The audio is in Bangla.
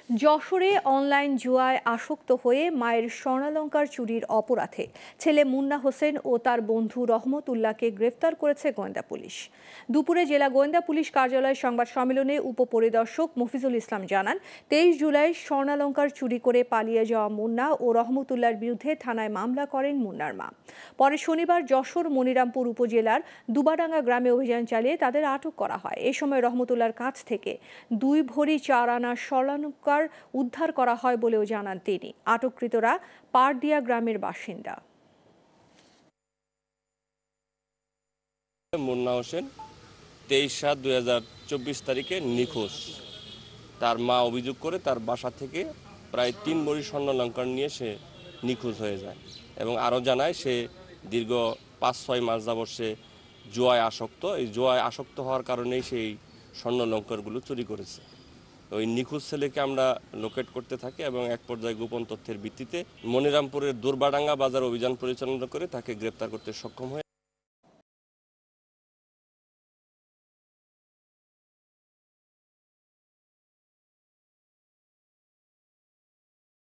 যশোরে অনলাইন জুয়ায় আসক্ত হয়ে মায়ের স্বর্ণালংকার চুরির অপরাধে ছেলে মুন্না হোসেন ও তার বন্ধু রহমতুল্লাহকে গ্রেফতার করেছে গোয়েন্দা পুলিশ। দুপুরে জেলা গোয়েন্দা পুলিশ কার্যালয়ে সংবাদ সম্মেলনে উপপরিদর্শক মফিজুল ইসলাম জানান, 23 জুলাই স্বর্ণালংকার চুরি করে পালিয়ে যাওয়া মুন্না ও রহমতুল্লাহর বিরুদ্ধে থানায় মামলা করেন মুন্নার মা। পরে শনিবার যশোর মনিরামপুর উপজেলার দুবাডাঙ্গা গ্রামে অভিযান চালিয়ে তাদের আটক করা হয়। এ সময় রহমতুল্লাহর কাছ থেকে 2 ভরি 4 আনা স্বর্ণালংকার উদ্ধার করা হয় বলেও জানান তিনি। আটককৃতরা পারদিয়া গ্রামের বাসিন্দা। মুন্না হোসেন 23/7/2024 তারিখে নিখোঁজ। তার মা অভিযোগ করে তার বাসা থেকে প্রায় 3 ভরি স্বর্ণালংকার নিয়ে সে নিখোঁজ হয়ে যায় এবং আরও জানায় সে দীর্ঘ 5-6 মাস যাবৎ সে জুয়ায় আসক্ত। এই জুয়ায় আসক্ত হওয়ার কারণেই সেই স্বর্ণালংকারগুলো চুরি করেছে। ওই নিখোঁজ ছেলেকে আমরা লোকেট করতে থাকি এবং এক পর্যায়ে গোপন তথ্যের ভিত্তিতে মনিরামপুরের দুবাডাঙ্গা বাজার অভিযান পরিচালনা করে তাকে গ্রেপ্তার করতে সক্ষম হয়।